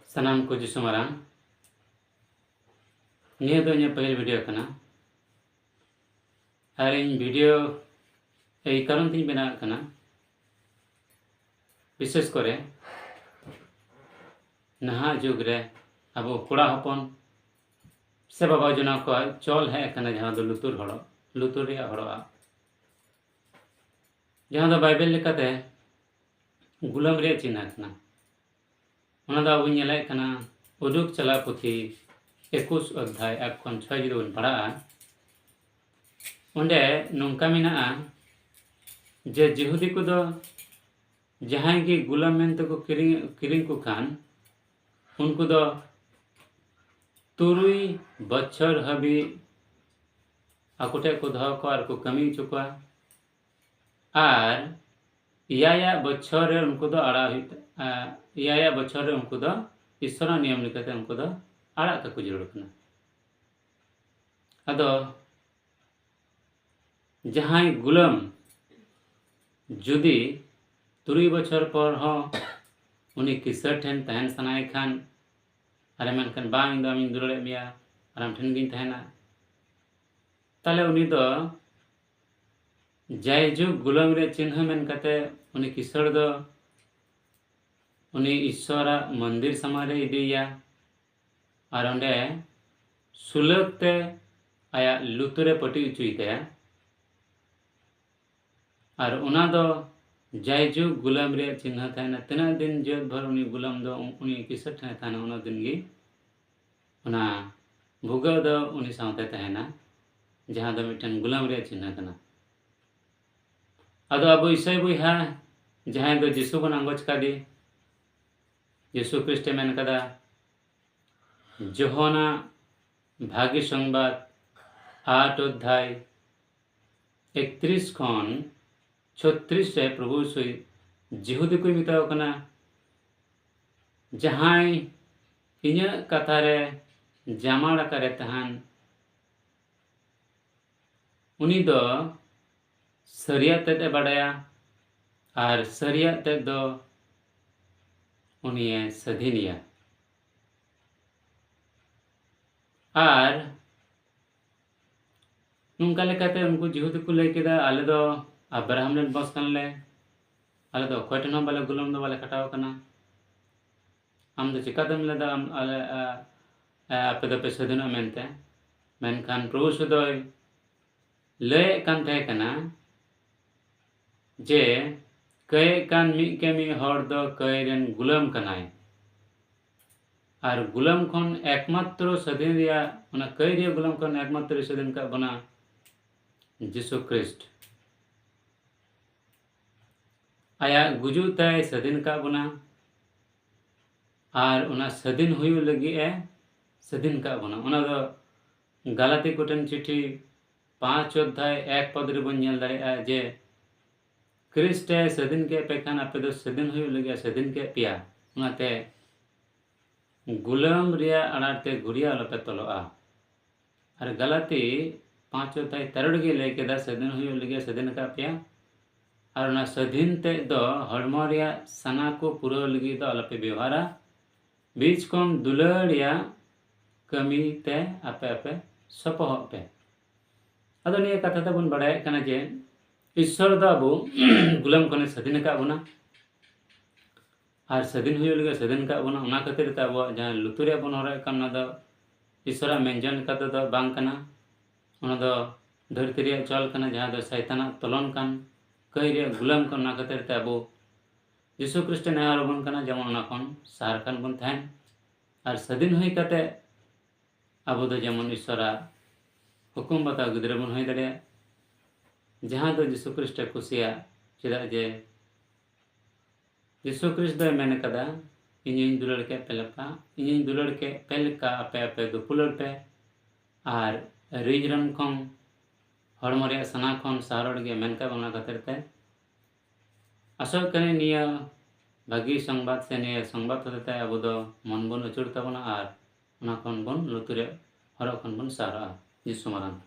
सानाम को जिसु मारांग निया दो इᱧᱟᱹᱜ पहल वीडियो कना और इन वीडियो এই কারণ তিন বেনা कना विशेष करे नहा जुग रे अब कोड़ा हपन से बाबा जना को चल है कना जहां दो लुतुर रे हड़वा जहां दो बाइबल लेकाते गुलाम रे चिन्ह कना ओना दा अब नेलाय कना उदुक चला पुथी 21 अध्याय 1 खन 6 जुदी बन पढ़ा ओंडे नोंका मेना जे जिहुदी को दो जहां की गुलाम मेनते को किरिंग को खान उनको दो 3 बछर हबी आकोटे को दो को आर को कमी चुका आर या बछर रे उनको दो आड़ा या बछर रे उनको दो ईश्वर नियम लेकाते उनको दो आड़ा का को जरूर कना अदो जहां गुलाम जुदी 3 बछर पर हो उनी किसर ठेन तहन सनाय खान अरे मनकन बा इन दो आमिन दुलड़े मिया आराम ठेन गिन तहना ताले उनी दो जायजु गुलाम रे चिन्ह मेन कते उनी किसर दो उनी ईश्वर मंदिर समारे इदिया और अंडे सुलगते आया लुतुरे पटी उचुईते और उना दो जायजु गुलाम रे चिन्ह थाना तना दिन जेत भर उनी गुलाम दो उनी किसर ठे थाना उना दिन गी उना भुगा दो उनी सावते तहना जहां दो मिटन गुलाम रे चिन्ह थाना अदो अब ईसाई बुहा जहां दो जिसु को अंगोच कादी यीशु ख्रिस्ट मेन कदा जोहना भाग्य संबाद 8 अध्याय 31 खन 36 रे प्रभु सुई जिहुदी को मिताव कना जहां इन्या कथा रे जामाड़ा करे तहान उनी दो सरिया ते बड़ाया और सरिया ते दो उनी सधीनिया और नुंका लेकाते उनको जिहुदी को लई केदा आले दो अब्राहम ने बस कन ले आले दो कोटन हो बाले गुलाम दो बाले खटाव कना हम दो चिका दम लेदा आले आपे दो पे सदिनो मेनते मेनखान प्रभु सुदोय ले कान थे कना जे कई कान मी के मी हर दो कई रेन गुलाम कनाय और गुलाम खन एकमात्र सदीन रिया उना कई रिया गुलाम खन एकमात्र सदीन का बना जिसु ख्रिस्ट आया गुजु तय सदीन का बना और उना सदीन हुई लगी है सदीन का बना उना दो गलाती कोटन चिट्ठी 5 अध्याय 1 पद रे बन नेल दाड़े जे ख्रिस्ट सदीन के पेखान आपे दो सदीन हुई लगी सदीन के पिया उनाते गुलाम रिया अनाते गुड़िया लपे तलोआ और गलाती 5 अध्याय 13 गे ले केदा सदीन हुई लगी सदीन का पिया और ना सदीन ते दो हड़मो रिया सना को पूरा लगी दो अलपे व्यवहारा बीच कम दुलड़िया कमी ते आपे आपे सपोह पे अदो निया कथा ते बन बड़ाय कना जे ईश्वर दा अबो गुलाम कने सदीन का बना और सदीन हुई लगे सदीन का बना उना खातिर ते अब जहां लुतुरे बन हरे कना दो ईश्वर मेंजन कते दो बांग कना उना दो धरती रे चल कना जहां दो शैतान तलन कान कई रे गुलाम कना खातिर ते अब यीशु ख्रिस्ट ने आर बन कना जेमन उना कोन सार कान बन थान और सदीन हुई कते अब दो जेमन ईश्वर हुकुम बता गिदरे बन होई दड़े जहां दो यीशु ख्रिस्ट खुशिया चेदा जे यीशु ख्रिस्ट दो मेन कदा इᱧ दुलड़ के पेलका इᱧ दुलड़ के पेलका आपे आपे दो पुलड़ पे और रिजरन खम हड़मो रे सना खन सारड़ गे मेनका बना खातिर ते आशा कने निया भागी संवाद से निया संवाद होते अब दो मन बन उचुड़ तबना और उना खन बन लुतुरे हरो खन बन सारा यीशु मारान